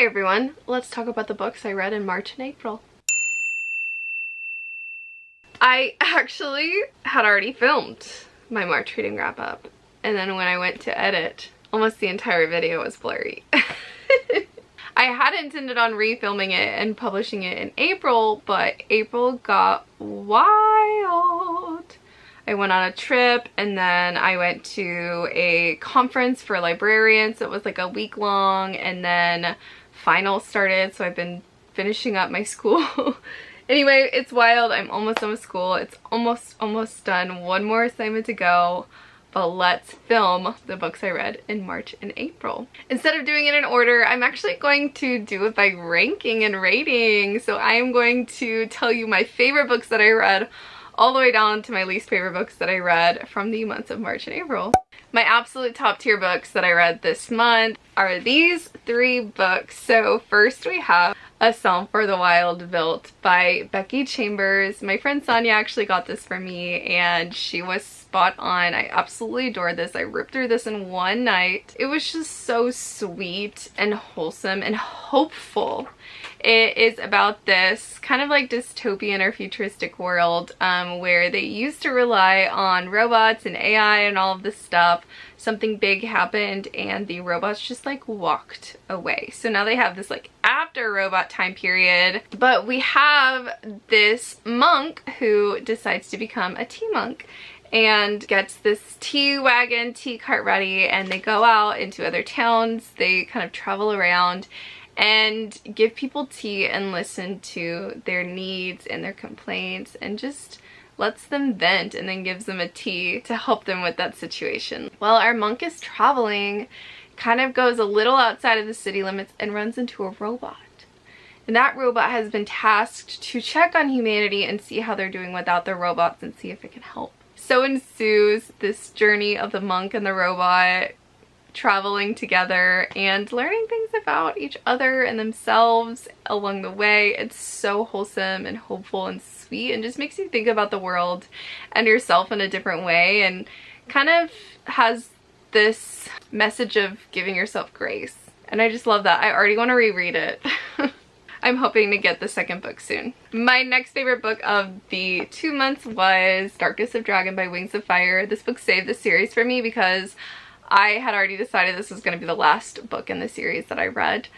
Hi everyone, let's talk about the books I read in March and April. I actually had already filmed my March reading wrap up, and then when I went to edit, almost the entire video was blurry. I had intended on refilming it and publishing it in April, but April got wild. I went on a trip, and then I went to a conference for librarians. It was like a week long, and then finals started, so I've been finishing up my school. Anyway, it's wild. I'm almost done with school. It's almost done. One more assignment to go. But let's film the books I read in March and April. Instead of doing it in order, I'm actually going to do it by ranking and rating. So I am going to tell you my favorite books that I read all the way down to my least favorite books that I read from the months of March and April. My absolute top tier books that I read this month are these three books. So first we have A Psalm for the Wild Built by Becky Chambers. My friend Sonia actually got this for me and she was spot on. I absolutely adored this. I ripped through this in one night. It was just so sweet and wholesome and hopeful. It is about this kind of like dystopian or futuristic world where they used to rely on robots and AI and all of this stuff. Something big happened and the robots just like walked away. So now they have this like after robot time period, but we have this monk who decides to become a tea monk and gets this tea wagon, tea cart ready, and they go out into other towns. They kind of travel around and give people tea and listen to their needs and their complaints and just lets them vent, and then gives them a tea to help them with that situation. Well, our monk is traveling, kind of goes a little outside of the city limits and runs into a robot. And that robot has been tasked to check on humanity and see how they're doing without the robots and see if it can help. So ensues this journey of the monk and the robot traveling together and learning things about each other and themselves along the way. It's so wholesome and hopeful and sweet and just makes you think about the world and yourself in a different way, and kind of has this message of giving yourself grace. And I just love that. I already want to reread it. I'm hoping to get the second book soon. My next favorite book of the 2 months was Darkness of Dragon by Wings of Fire. This book saved the series for me because I had already decided this was going to be the last book in the series that I read,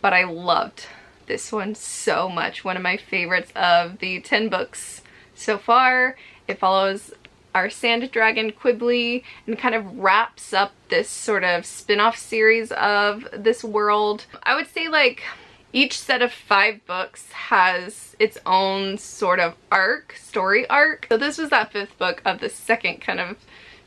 but I loved this one so much. One of my favorites of the 10 books so far. It follows our sand dragon Quibbly and kind of wraps up this sort of spin-off series of this world. I would say like each set of 5 books has its own sort of arc, story arc. So this was that 5th book of the second kind of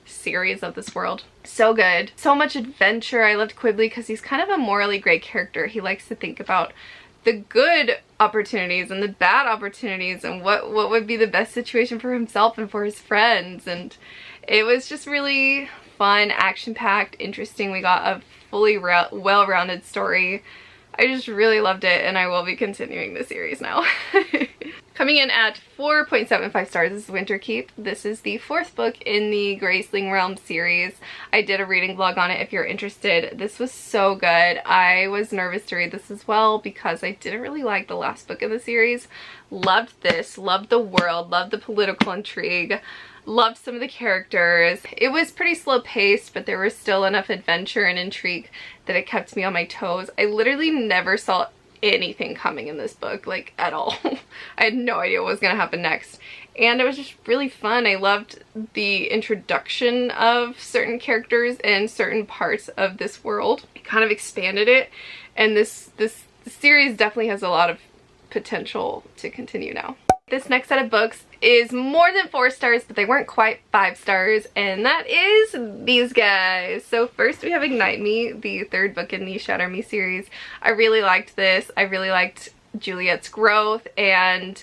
series of this world. So good. So much adventure. I loved Quibbly because he's kind of a morally gray character. He likes to think about the good opportunities and the bad opportunities and what would be the best situation for himself and for his friends. And it was just really fun, action-packed, interesting. We got a fully well-rounded story. I just really loved it, and I will be continuing the series now. Coming in at 4.75 stars is Winterkeep. This is the 4th book in the Graceling Realm series. I did a reading vlog on it if you're interested. This was so good. I was nervous to read this as well because I didn't really like the last book in the series. Loved this, loved the world, loved the political intrigue, loved some of the characters. It was pretty slow paced, but there was still enough adventure and intrigue that it kept me on my toes. I literally never saw anything coming in this book, like at all. I had no idea what was gonna happen next, and it was just really fun. I loved the introduction of certain characters and certain parts of this world. It kind of expanded it, and this series definitely has a lot of potential to continue now. This next set of books is more than 4 stars, but they weren't quite 5 stars, and that is these guys. So first we have Ignite Me, the 3rd book in the Shatter Me series. I really liked this. I really liked Juliet's growth and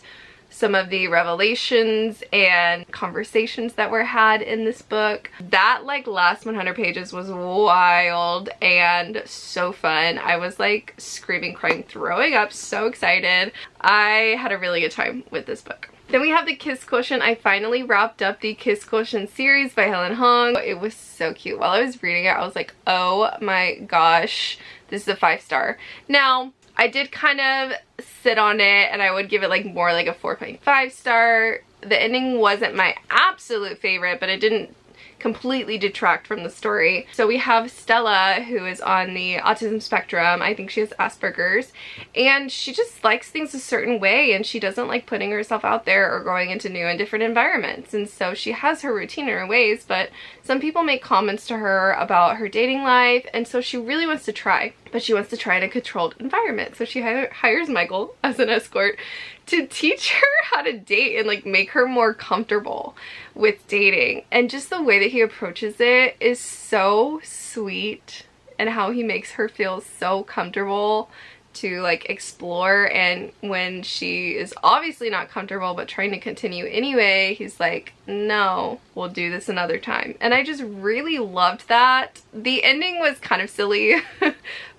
some of the revelations and conversations that were had in this book. That like last 100 pages was wild and so fun. I was like screaming, crying, throwing up, so excited. I had a really good time with this book. Then we have the Kiss Quotient. I finally wrapped up the Kiss Quotient series by Helen Hong. It was so cute. While I was reading it, I was like, oh my gosh, this is a 5-star. Now, I did kind of sit on it and I would give it like more like a 4.5 star. The ending wasn't my absolute favorite, but it didn't completely detract from the story. So we have Stella, who is on the autism spectrum. I think she has Asperger's, and she just likes things a certain way, and she doesn't like putting herself out there or going into new and different environments. And so she has her routine in her ways, but some people make comments to her about her dating life, and so she really wants to try, but she wants to try in a controlled environment. So she hires Michael as an escort to teach her how to date and like make her more comfortable with dating. And just the way that he approaches it is so sweet, and how he makes her feel so comfortable to like explore. And when she is obviously not comfortable but trying to continue anyway, he's like, no, we'll do this another time. And I just really loved that. The ending was kind of silly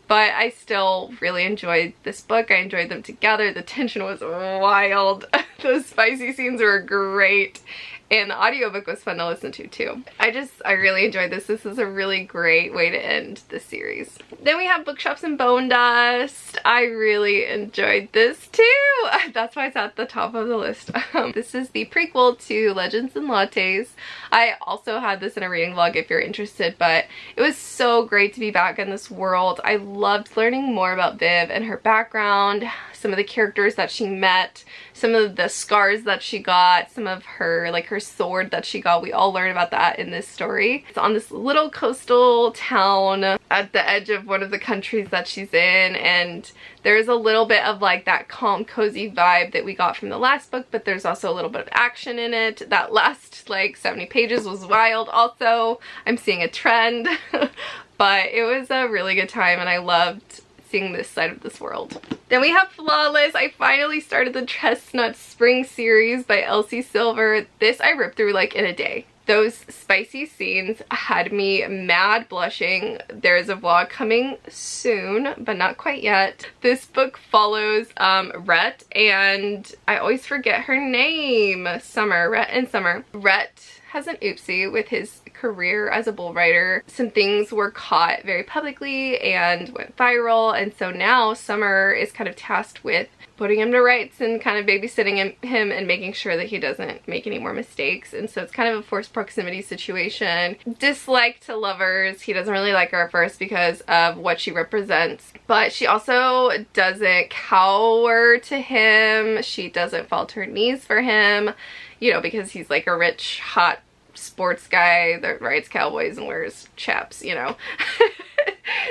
but I still really enjoyed this book. I enjoyed them together. The tension was wild. Those spicy scenes were great. And the audiobook was fun to listen to too. I really enjoyed this. This is a really great way to end the series. Then we have Bookshops and Bonedust. I really enjoyed this too. That's why it's at the top of the list. This is the prequel to Legends and Lattes. I also had this in a reading vlog if you're interested, but it was so great to be back in this world. I loved learning more about Viv and her background, some of the characters that she met, some of the scars that she got, some of her, like her sword that she got. We all learn about that in this story. It's on this little coastal town at the edge of one of the countries that she's in, and there's a little bit of like that calm, cozy vibe that we got from the last book, but there's also a little bit of action in it. That last like 70 pages was wild also. I'm seeing a trend, but it was a really good time and I loved seeing this side of this world. Then we have Flawless. I finally started the Chestnut Spring series by Elsie Silver. This I ripped through like in a day. Those spicy scenes had me mad blushing. There is a vlog coming soon, but not quite yet. This book follows Rhett, and I always forget her name. Rhett and Summer. Rhett has an oopsie with his career as a bull rider. Some things were caught very publicly and went viral, and so now Summer is kind of tasked with putting him to rights and kind of babysitting him and making sure that he doesn't make any more mistakes. And so it's kind of a forced proximity situation. Dislike to lovers. He doesn't really like her at first because of what she represents, but she also doesn't cower to him. She doesn't fall to her knees for him, you know, because he's like a rich, hot sports guy that rides cowboys and wears chaps, you know.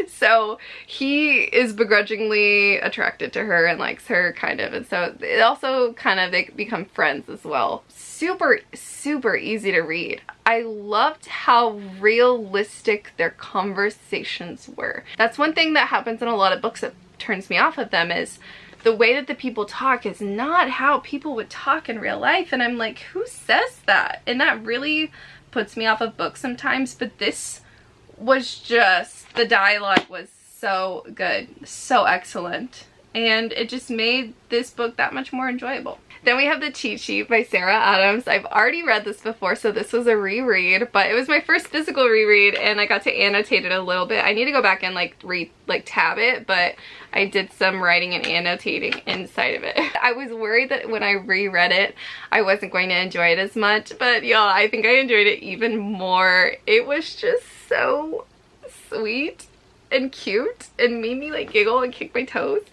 So he is begrudgingly attracted to her and likes her kind of, and so it also kind of, they become friends as well. Super, super easy to read. I loved how realistic their conversations were. That's one thing that happens in a lot of books that turns me off of them, is the way that the people talk is not how people would talk in real life. And I'm like, who says that? And that really puts me off of books sometimes. But this was just, the dialogue was so good, so excellent. And it just made this book that much more enjoyable. Then we have The Cheat Sheet by Sarah Adams. I've already read this before, so this was a reread, but it was my first physical reread and I got to annotate it a little bit. I need to go back and like tab it, but I did some writing and annotating inside of it. I was worried that when I reread it, I wasn't going to enjoy it as much, but yeah, I think I enjoyed it even more. It was just so sweet and cute and made me like giggle and kick my toes.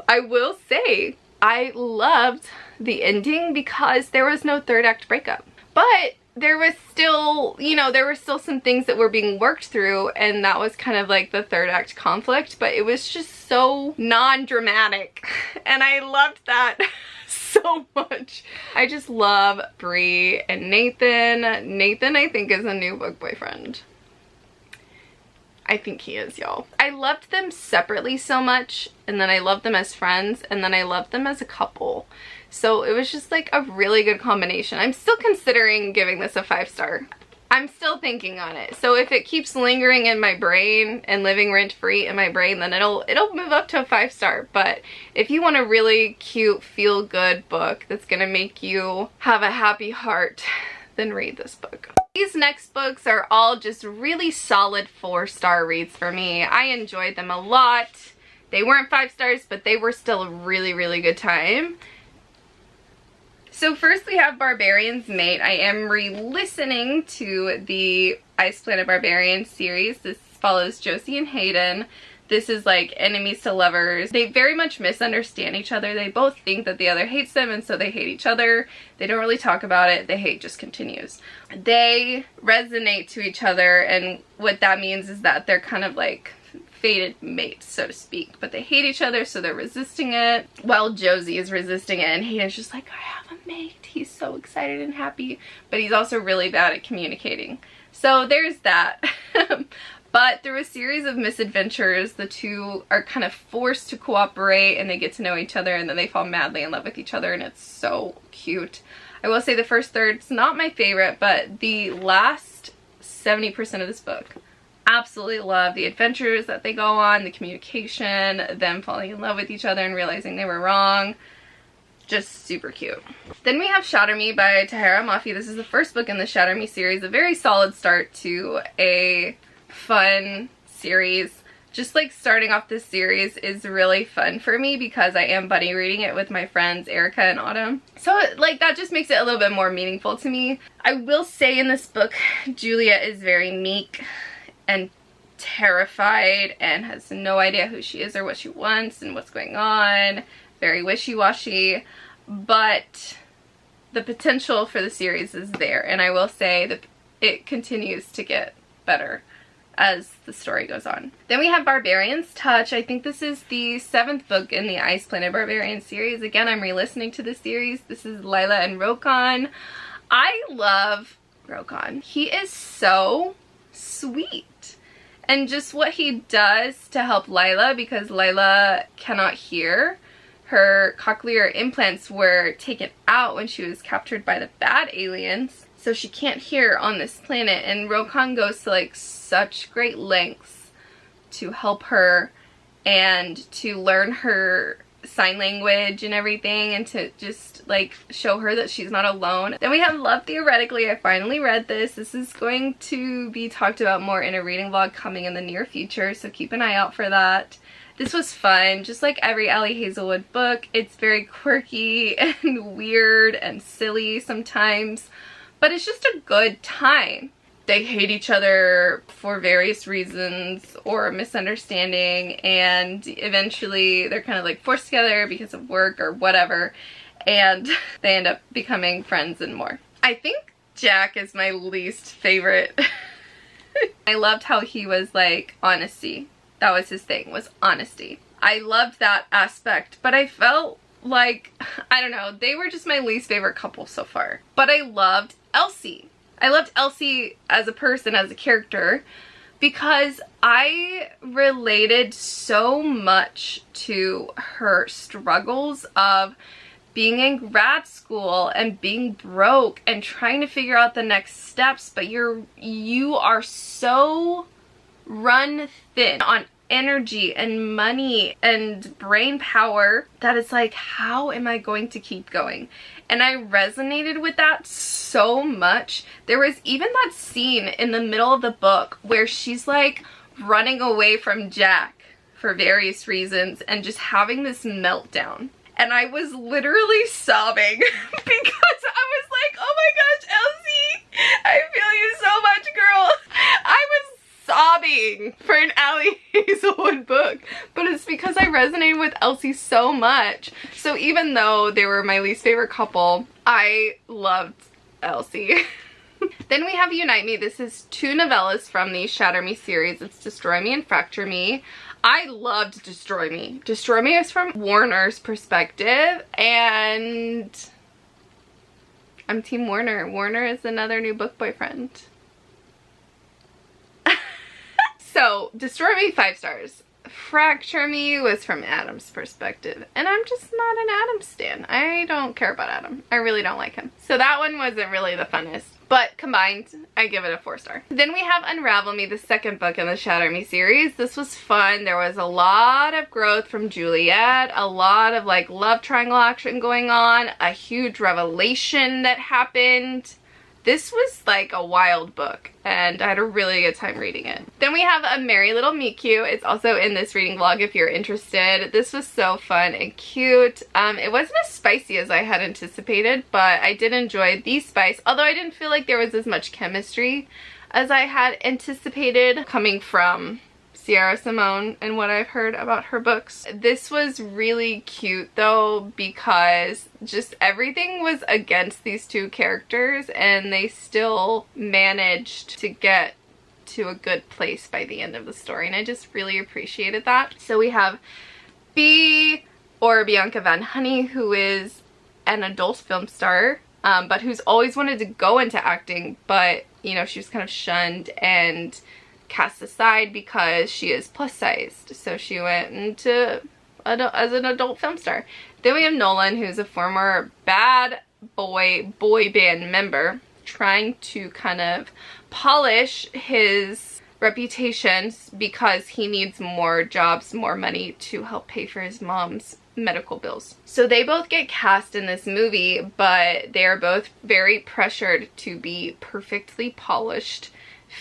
I will say, I loved the ending because there was no third act breakup. But there was still, you know, there were still some things that were being worked through, and that was kind of like the third act conflict, but it was just so non-dramatic. And I loved that so much. I just love Bree and Nathan. Nathan, I think, is a new book boyfriend. I think he is, y'all. I loved them separately so much, and then I loved them as friends, and then I loved them as a couple. So it was just like a really good combination. I'm still considering giving this a 5-star. I'm still thinking on it. So if it keeps lingering in my brain and living rent-free in my brain, then it'll move up to a 5-star. But if you want a really cute, feel-good book that's gonna make you have a happy heart, then read this book. These next books are all just really solid 4-star reads for me. I enjoyed them a lot. They weren't 5 stars, but they were still a really, really good time. So first we have Barbarians Mate. I am re-listening to the Ice Planet Barbarians series. This follows Josie and Hayden. This is like enemies to lovers. They very much misunderstand each other. They both think that the other hates them, and so they hate each other. They don't really talk about it. The hate just continues. They resonate to each other, and what that means is that they're kind of like fated mates, so to speak, but they hate each other, so they're resisting it, while Josie is resisting it, and Hayden's just like, I have a mate. He's so excited and happy, but he's also really bad at communicating. So there's that. But through a series of misadventures, the two are kind of forced to cooperate, and they get to know each other, and then they fall madly in love with each other, and it's so cute. I will say the first third's not my favorite, but the last 70% of this book, absolutely love the adventures that they go on, the communication, them falling in love with each other and realizing they were wrong. Just super cute. Then we have Shatter Me by Tahira Mafi. This is the first book in the Shatter Me series. A very solid start to a fun series. Just like starting off this series is really fun for me because I am buddy reading it with my friends Erica and Autumn. So like that just makes it a little bit more meaningful to me. I will say in this book, Julia is very meek and terrified and has no idea who she is or what she wants and what's going on. Very wishy-washy, but the potential for the series is there, and I will say that it continues to get better as the story goes on. Then we have Barbarians Touch. I think this is the 7th book in the Ice Planet Barbarians series. Again, I'm re-listening to this series. This is Lila and Rokon. I love Rokon. He is so sweet, and just what he does to help Lila, because Lila cannot hear. Her cochlear implants were taken out when she was captured by the bad aliens, so she can't hear on this planet, and Rokon goes to like such great lengths to help her and to learn her sign language and everything, and to just like show her that she's not alone. Then we have Love Theoretically. I finally read this. This is going to be talked about more in a reading vlog coming in the near future, so keep an eye out for that. This was fun, just like every Ellie Hazelwood book. It's very quirky and weird and silly sometimes, but it's just a good time. They hate each other for various reasons or a misunderstanding, and eventually they're kind of like forced together because of work or whatever, and they end up becoming friends and more. I think Jack is my least favorite. I loved how he was like honesty. That was his thing, was honesty. I loved that aspect, but I felt like, I don't know, they were just my least favorite couple so far. But I loved Elsie. I loved Elsie as a person, as a character, because I related so much to her struggles of being in grad school and being broke and trying to figure out the next steps, but you are so run thin on energy and money and brain power that it's like, how am I going to keep going? And I resonated with that so much. There was even that scene in the middle of the book where she's like running away from Jack for various reasons and just having this meltdown. And I was literally sobbing because I was like, oh my gosh, Elsie, I feel you so much, girl. I was sobbing for an Ellie Hazelwood book, but it's because I resonated with Elsie so much. So even though they were my least favorite couple, I loved Elsie. Then we have Unite Me. This is 2 novellas from the Shatter Me series. It's Destroy Me and Fracture Me. I loved Destroy Me. Destroy Me is from Warner's perspective, and I'm Team Warner. Warner is another new book boyfriend. So, Destroy Me, 5 stars. Fracture Me was from Adam's perspective, and I'm just not an Adam stan. I don't care about Adam. I really don't like him. So that one wasn't really the funnest. But combined, I give it a 4-star. Then we have Unravel Me, the second book in the Shatter Me series. This was fun. There was a lot of growth from Juliet, a lot of like love triangle action going on, a huge revelation that happened. This was like a wild book, and I had a really good time reading it. Then we have A Merry Little Meet Cute. It's also in this reading vlog if you're interested. This was so fun and cute. It wasn't as spicy as I had anticipated, but I did enjoy the spice, although I didn't feel like there was as much chemistry as I had anticipated coming from Sierra Simone and what I've heard about her books. This was really cute though, because just everything was against these two characters and they still managed to get to a good place by the end of the story, and I just really appreciated that. So we have B, or Bianca Van Honey, who is an adult film star, but who's always wanted to go into acting, but you know, she was kind of shunned and cast aside because she is plus sized, so she went into as an adult film star. Then we have Nolan, who's a former bad boy band member trying to kind of polish his reputation because he needs more jobs, more money to help pay for his mom's medical bills. So they both get cast in this movie, but they are both very pressured to be perfectly polished,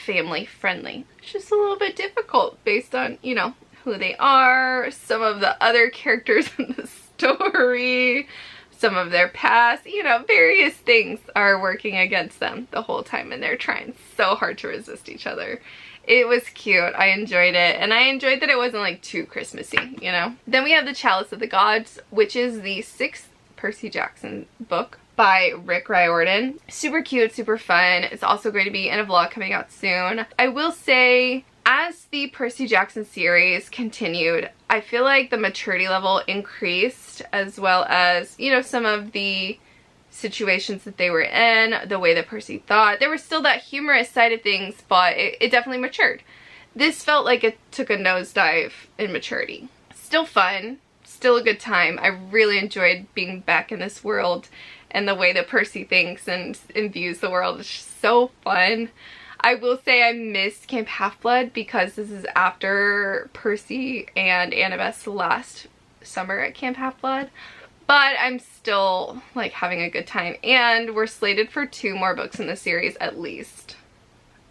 family friendly. It's just a little bit difficult based on, you know, who they are, some of the other characters in the story, some of their past, you know, various things are working against them the whole time, and they're trying so hard to resist each other. It was cute. I enjoyed it, and I enjoyed that it wasn't like too Christmassy, you know. Then we have The Chalice of the Gods, which is the 6th Percy Jackson book by Rick Riordan. Super cute, super fun. It's also going to be in a vlog coming out soon. I will say, as the Percy Jackson series continued, I feel like the maturity level increased, as well as, you know, some of the situations that they were in, the way that Percy thought. There was still that humorous side of things, but it definitely matured. This felt like it took a nosedive in maturity. Still fun, still a good time. I really enjoyed being back in this world, and the way that Percy thinks and views the world is just so fun. I will say I missed Camp Half-Blood because this is after Percy and Annabeth's last summer at Camp Half-Blood. But I'm still like having a good time, and we're slated for 2 more books in the series at least.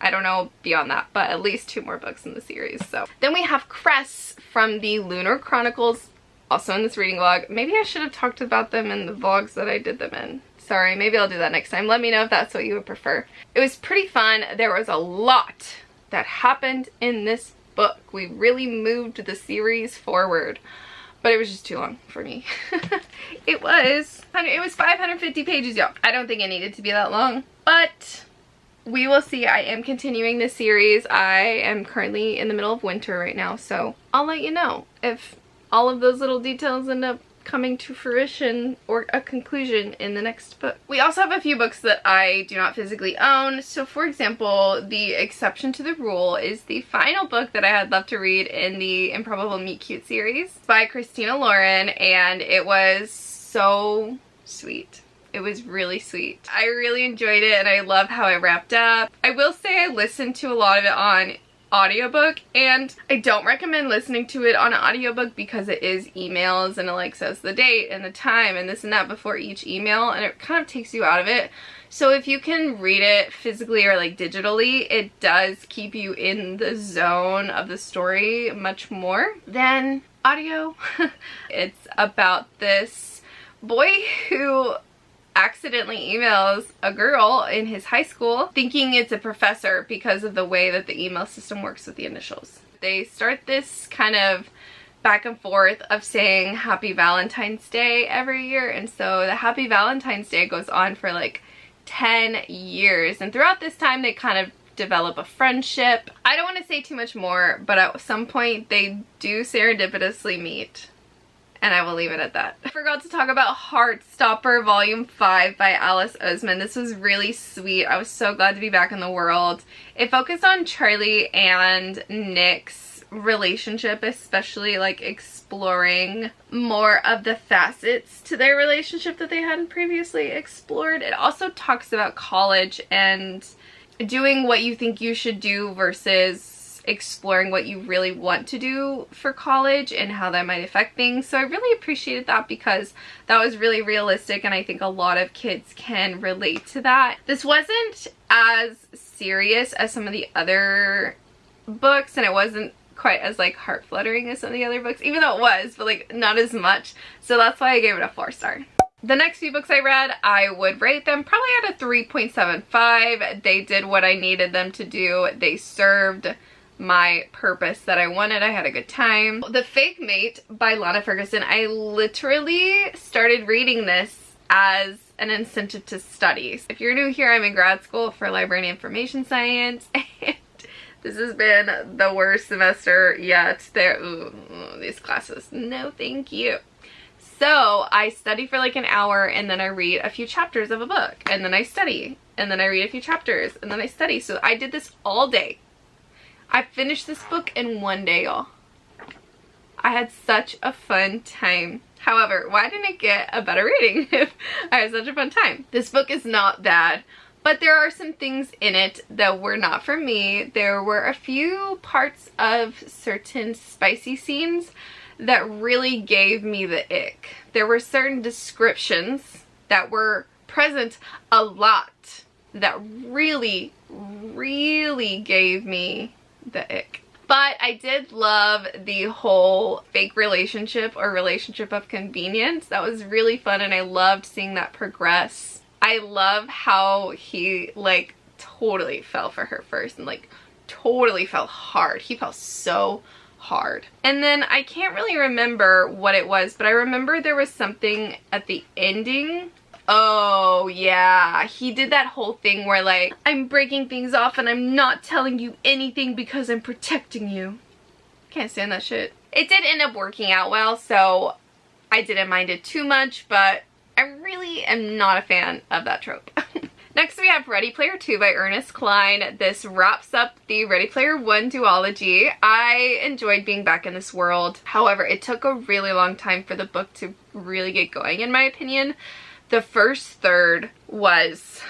I don't know beyond that, but at least 2 more books in the series. So then we have Cress from the Lunar Chronicles, also in this reading vlog. Maybe I should have talked about them in the vlogs that I did them in. Sorry, maybe I'll do that next time. Let me know if that's what you would prefer. It was pretty fun. There was a lot that happened in this book. We really moved the series forward, but it was just too long for me. It was 550 pages, y'all. I don't think it needed to be that long, but we will see. I am continuing this series. I am currently in the middle of winter right now, so I'll let you know if all of those little details end up coming to fruition or a conclusion in the next book. We also have a few books that I do not physically own. So for example, The Exception to the Rule is the final book that I had left to read in the Improbably Meet Cute series by Christina Lauren, and it was so sweet. It was really sweet. I really enjoyed it, and I love how it wrapped up. I will say I listened to a lot of it on audiobook, and I don't recommend listening to it on an audiobook because it is emails, and it like says the date and the time and this and that before each email, and it kind of takes you out of it. So if you can read it physically or like digitally, it does keep you in the zone of the story much more than audio. It's about this boy who accidentally emails a girl in his high school thinking it's a professor because of the way that the email system works with the initials. They start this kind of back and forth of saying Happy Valentine's Day every year, and so the Happy Valentine's Day goes on for like 10 years, and throughout this time they kind of develop a friendship. I don't want to say too much more, but at some point they do serendipitously meet, and I will leave it at that. I forgot to talk about Heartstopper Volume 5 by Alice Oseman. This was really sweet. I was so glad to be back in the world. It focused on Charlie and Nick's relationship, especially like exploring more of the facets to their relationship that they hadn't previously explored. It also talks about college and doing what you think you should do versus exploring what you really want to do for college and how that might affect things. So I really appreciated that because that was really realistic, and I think a lot of kids can relate to that. This wasn't as serious as some of the other books, and it wasn't quite as like heart fluttering as some of the other books, even though it was, but like not as much. So that's why I gave it a 4-star. The next few books I read, I would rate them probably at a 3.75. They did what I needed them to do. They served my purpose that I wanted. I had a good time. The Fake Mate by Lana Ferguson, I literally started reading this as an incentive to study. If you're new here, I'm in grad school for library and information science, and this has been the worst semester yet. These classes, no thank you. So I study for like an hour, and then I read a few chapters of a book, and then I study, and then I read a few chapters, and then I study. So I did this all day. I finished this book in one day, y'all. I had such a fun time. However, why didn't it get a better rating if I had such a fun time? This book is not bad, but there are some things in it that were not for me. There were a few parts of certain spicy scenes that really gave me the ick. There were certain descriptions that were present a lot that really, really gave me the ick. But I did love the whole fake relationship or relationship of convenience. That was really fun, and I loved seeing that progress. I love how he like totally fell for her first and like totally fell hard. He fell so hard. And then I can't really remember what it was, but I remember there was something at the ending. Oh yeah, he did that whole thing where like, I'm breaking things off and I'm not telling you anything because I'm protecting you. Can't stand that shit. It did end up working out well, so I didn't mind it too much, but I really am not a fan of that trope. Next we have Ready Player 2 by Ernest Cline. This wraps up the Ready Player 1 duology. I enjoyed being back in this world. However, it took a really long time for the book to really get going, in my opinion. The first third was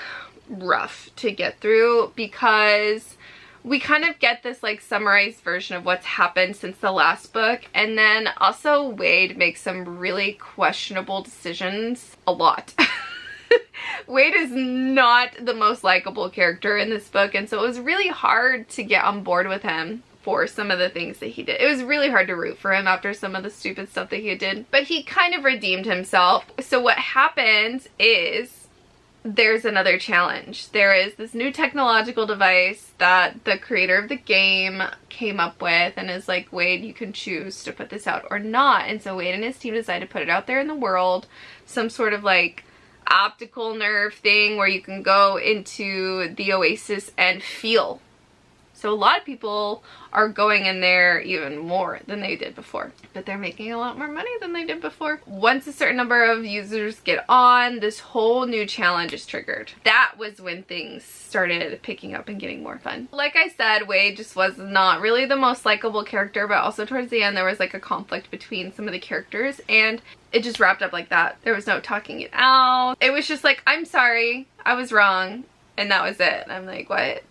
rough to get through because we kind of get this like summarized version of what's happened since the last book, and then also Wade makes some really questionable decisions a lot. Wade is not the most likable character in this book, and so it was really hard to get on board with him for some of the things that he did. It was really hard to root for him after some of the stupid stuff that he did, but he kind of redeemed himself. So what happens is there's another challenge. There is this new technological device that the creator of the game came up with and is like, Wade, you can choose to put this out or not. And so Wade and his team decided to put it out there in the world, some sort of like optical nerve thing where you can go into the oasis and feel. So a lot of people are going in there even more than they did before, but they're making a lot more money than they did before. Once a certain number of users get on, this whole new challenge is triggered. That was when things started picking up and getting more fun. Like I said, Wade just was not really the most likable character, but also towards the end there was like a conflict between some of the characters, and it just wrapped up like that. There was no talking it out. It was just like, I'm sorry, I was wrong, and that was it. And I'm like, what?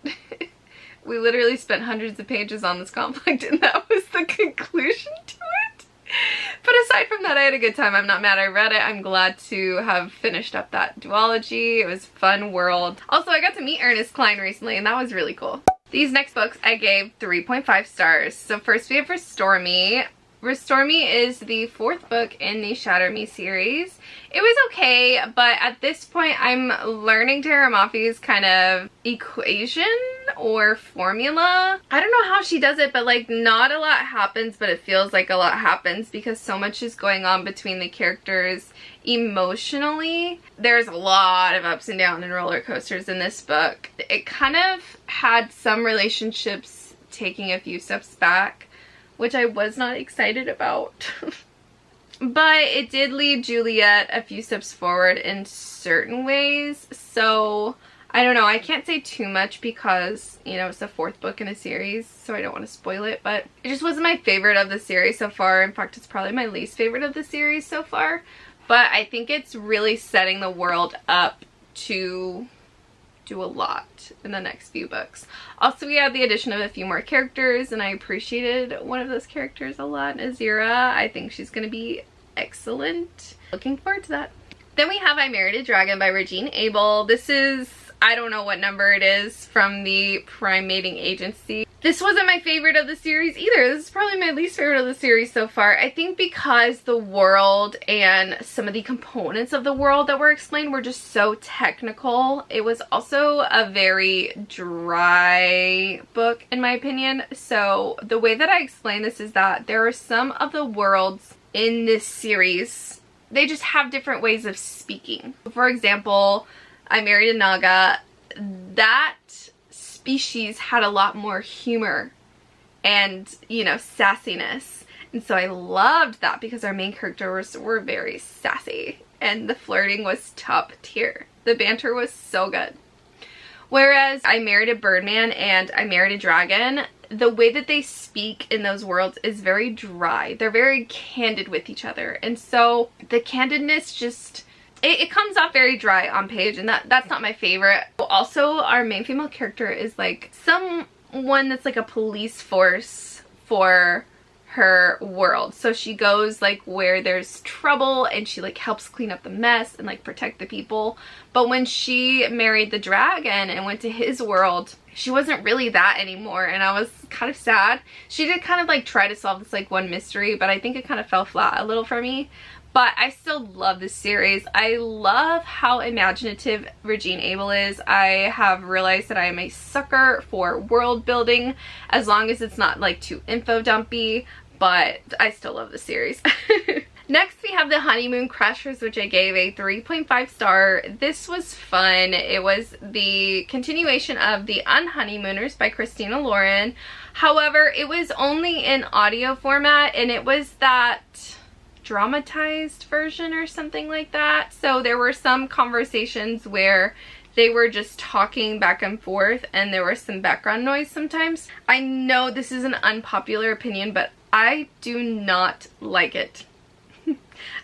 We literally spent hundreds of pages on this conflict, and that was the conclusion to it. But aside from that, I had a good time. I'm not mad I read it. I'm glad to have finished up that duology. It was a fun world. Also, I got to meet Ernest Cline recently, and that was really cool. These next books I gave 3.5 stars. So first we have Restore Me. Restore Me is the 4th book in the Shatter Me series. It was okay, but at this point I'm learning Tara Mafi's kind of equation or formula. I don't know how she does it, but like not a lot happens, but it feels like a lot happens because so much is going on between the characters emotionally. There's a lot of ups and downs and roller coasters in this book. It kind of had some relationships taking a few steps back, which I was not excited about. But it did lead Juliet a few steps forward in certain ways, so I don't know, I can't say too much because, you know, it's the 4th book in a series, so I don't want to spoil it, but it just wasn't my favorite of the series so far. In fact, it's probably my least favorite of the series so far, but I think it's really setting the world up to do a lot in the next few books. Also, we had the addition of a few more characters, and I appreciated one of those characters a lot, Azira. I think she's going to be excellent. Looking forward to that. Then we have I Married a Dragon by Regine Abel. This is, I don't know what number it is from the Prime Mating Agency. This wasn't my favorite of the series either. This is probably my least favorite of the series so far. I think because the world and some of the components of the world that were explained were just so technical. It was also a very dry book in my opinion. So the way that I explain this is that there are some of the worlds in this series, they just have different ways of speaking. For example, I Married a Naga. That species had a lot more humor and, you know, sassiness. And so I loved that because our main characters were very sassy and the flirting was top tier. The banter was so good. Whereas I Married a Birdman and I Married a Dragon, the way that they speak in those worlds is very dry. They're very candid with each other. And so the candidness just, it comes off very dry on page, and that's not my favorite. Also, our main female character is like someone that's like a police force for her world. So she goes like where there's trouble and she like helps clean up the mess and like protect the people. But when she married the dragon and went to his world, she wasn't really that anymore, and I was kind of sad. She did kind of like try to solve this like one mystery, but I think it kind of fell flat a little for me. But I still love this series. I love how imaginative Regine Abel is. I have realized that I am a sucker for world building, as long as it's not like too info dumpy, but I still love the series. Next we have the Honeymoon Crashers, which I gave a 3.5 star. This was fun. It was the continuation of the Unhoneymooners by Christina Lauren. However, it was only in audio format, and it was that dramatized version or something like that. So there were some conversations where they were just talking back and forth and there was some background noise sometimes. I know this is an unpopular opinion, but I do not like it.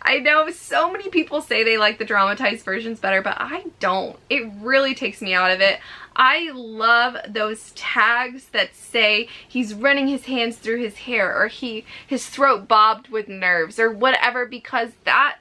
I know so many people say they like the dramatized versions better, but I don't. It really takes me out of it. I love those tags that say he's running his hands through his hair, or his throat bobbed with nerves, or whatever, because that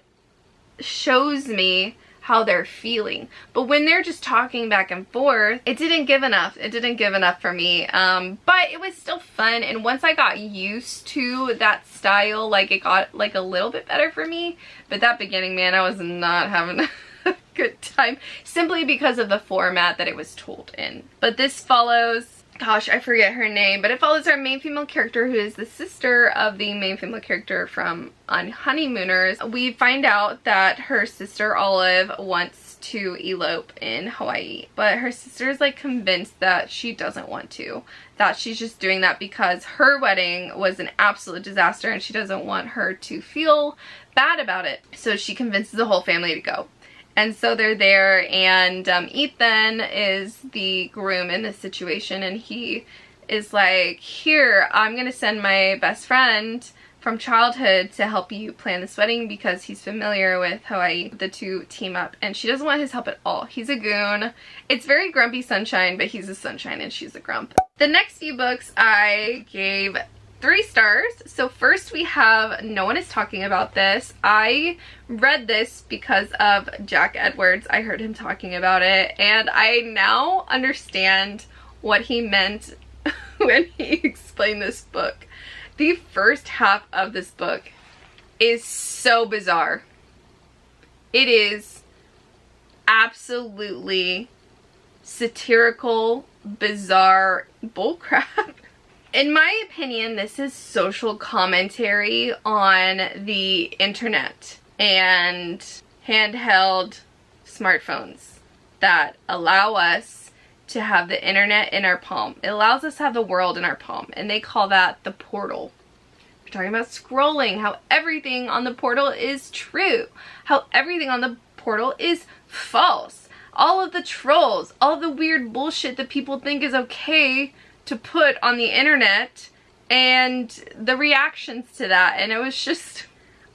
shows me how they're feeling. But when they're just talking back and forth, it didn't give enough. It didn't give enough for me. But it was still fun, and once I got used to that style, like it got like a little bit better for me. But that beginning, man, I was not having a good time, simply because of the format that it was told in. But this follows, gosh, I forget her name, but it follows our main female character, who is the sister of the main female character from Unhoneymooners. We find out that her sister Olive wants to elope in Hawaii, but her sister is like convinced that she doesn't want to, that she's just doing that because her wedding was an absolute disaster and she doesn't want her to feel bad about it. So she convinces the whole family to go. And so they're there, and Ethan is the groom in this situation, and he is like, here, I'm going to send my best friend from childhood to help you plan this wedding because he's familiar with Hawaii. The two team up, and she doesn't want his help at all. He's a goon. It's very grumpy sunshine, but he's a sunshine and she's a grump. The next few books I gave 3 stars. So first we have No One Is Talking About This. I read this because of Jack Edwards. I heard him talking about it, and I now understand what he meant when he explained this book. The first half of this book is so bizarre. It is absolutely satirical, bizarre bullcrap. In my opinion, this is social commentary on the internet and handheld smartphones that allow us to have the internet in our palm. It allows us to have the world in our palm, and they call that the portal. We're talking about scrolling, how everything on the portal is true, how everything on the portal is false. all of the trolls, all of the weird bullshit that people think is okay to put on the internet, and the reactions to that. And it was just,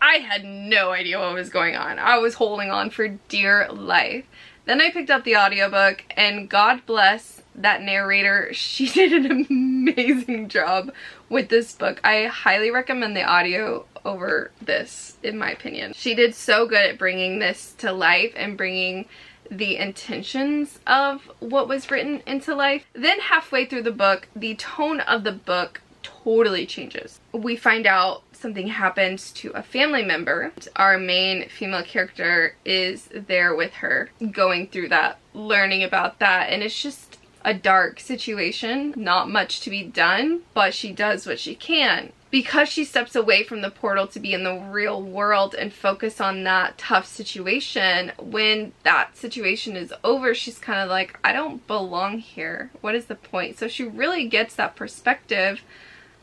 I had no idea what was going on. I was holding on for dear life. Then I picked up the audiobook, and God bless that narrator. She did an amazing job with this book. I highly recommend the audio over this, in my opinion. She did so good at bringing this to life and bringing the intentions of what was written into life. Then halfway through the book, the tone of the book totally changes. We find out something happens to a family member. Our main female character is there with her, going through that, learning about that, and it's just a dark situation. Not much to be done, but she does what she can. Because she steps away from the portal to be in the real world and focus on that tough situation, when that situation is over, she's kind of like, I don't belong here. What is the point? So she really gets that perspective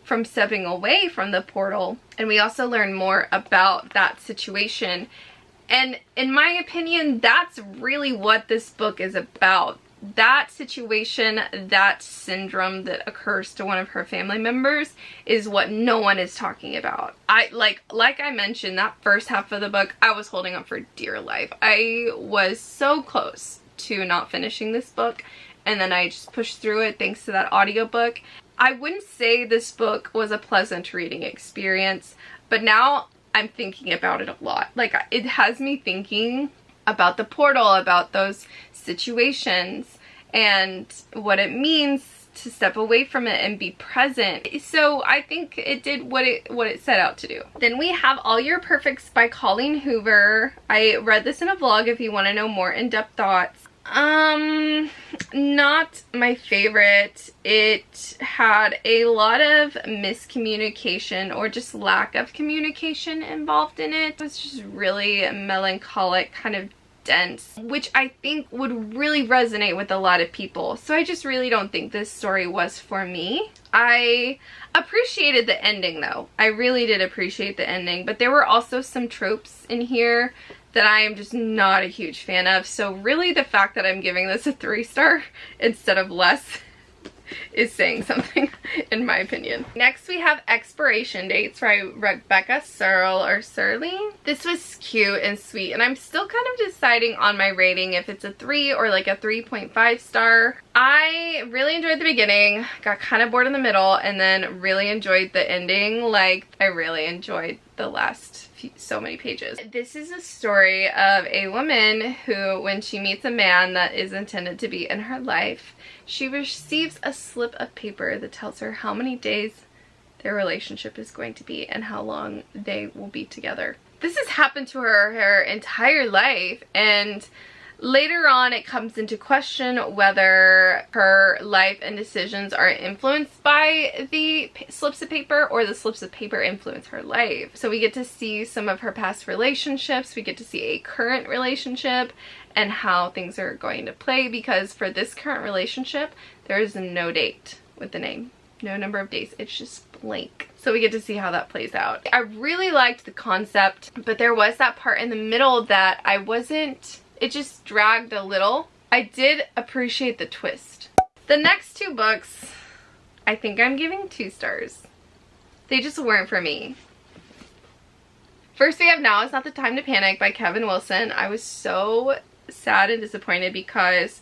from stepping away from the portal. And we also learn more about that situation. And in my opinion, that's really what this book is about. That situation, that syndrome that occurs to one of her family members is what no one is talking about. Like I mentioned, that first half of the book, I was holding on for dear life. I was so close to not finishing this book, and then I just pushed through it thanks to that audiobook. I wouldn't say this book was a pleasant reading experience, but now I'm thinking about it a lot. Like, it has me thinking about the portal, about those situations, and what it means to step away from it and be present. So I think it did what it set out to do. Then we have All Your Perfects by Colleen Hoover. I read this in a vlog if you want to know more in-depth thoughts. Not my favorite. It had a lot of miscommunication or just lack of communication involved in it. It was just really melancholic, kind of dense, which I think would really resonate with a lot of people. So I just really don't think this story was for me. I appreciated the ending though. I really did appreciate the ending, but there were also some tropes in here that I am just not a huge fan of. So really the fact that I'm giving this a 3-star instead of less is saying something, in my opinion. Next we have Expiration Dates by Rebecca Searle or Surly. This was cute and sweet, and I'm still kind of deciding on my rating if it's a 3 or like a 3.5 star. I really enjoyed the beginning, got kind of bored in the middle, and then really enjoyed the ending. Like, I really enjoyed the last so many pages. This is a story of a woman who, when she meets a man that is intended to be in her life, she receives a slip of paper that tells her how many days their relationship is going to be and how long they will be together. This has happened to her entire life, and later on it comes into question whether her life and decisions are influenced by the slips of paper or the slips of paper influence her life. So we get to see some of her past relationships, we get to see a current relationship and how things are going to play, because for this current relationship there is no date with the name, no number of days, it's just blank. So we get to see how that plays out. I really liked the concept, but there was that part in the middle that I wasn't, it just dragged a little. I did appreciate the twist. The next 2 books, I think I'm giving 2 stars. They just weren't for me. First we have Now Is Not the Time to Panic by Kevin Wilson. I was so sad and disappointed because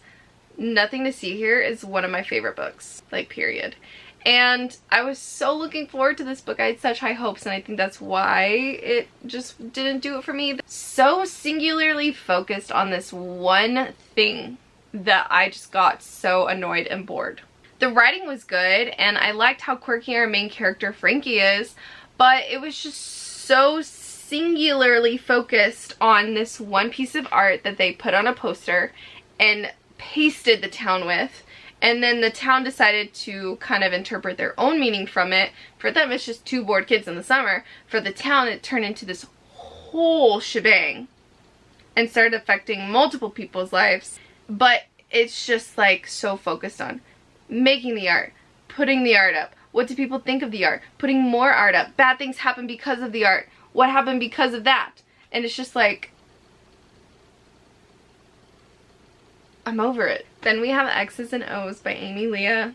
Nothing to See Here is one of my favorite books, like, period. And I was so looking forward to this book. I had such high hopes, and I think that's why it just didn't do it for me. So singularly focused on this one thing that I just got so annoyed and bored. The writing was good, and I liked how quirky our main character Frankie is, but it was just so singularly focused on this one piece of art that they put on a poster and pasted the town with. And then the town decided to kind of interpret their own meaning from it. For them, it's just 2 bored kids in the summer. For the town, it turned into this whole shebang and started affecting multiple people's lives. But it's just like so focused on making the art, putting the art up. What do people think of the art? Putting more art up. Bad things happen because of the art. What happened because of that? And it's just like, I'm over it. Then we have X's and O's by Amy Leah,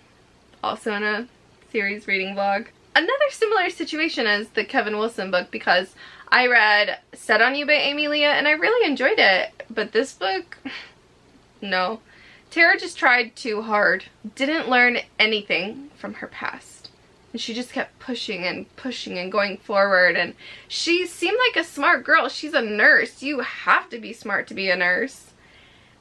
also in a series reading vlog. Another similar situation as the Kevin Wilson book, because I read Set on You by Amy Leah and I really enjoyed it, but this book, no. Tara just tried too hard. Didn't learn anything from her past. And she just kept pushing and going forward, and she seemed like a smart girl. She's a nurse. You have to be smart to be a nurse.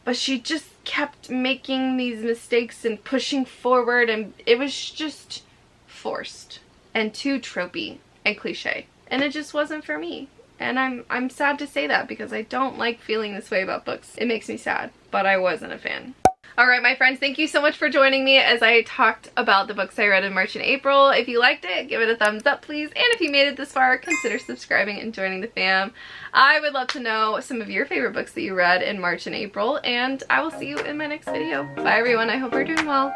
But she just kept making these mistakes and pushing forward, and it was just forced and too tropey and cliche. And it just wasn't for me. And I'm sad to say that, because I don't like feeling this way about books. It makes me sad, but I wasn't a fan. Alright, my friends, thank you so much for joining me as I talked about the books I read in March and April. If you liked it, give it a thumbs up, please. And if you made it this far, consider subscribing and joining the fam. I would love to know some of your favorite books that you read in March and April, and I will see you in my next video. Bye, everyone. I hope you're doing well.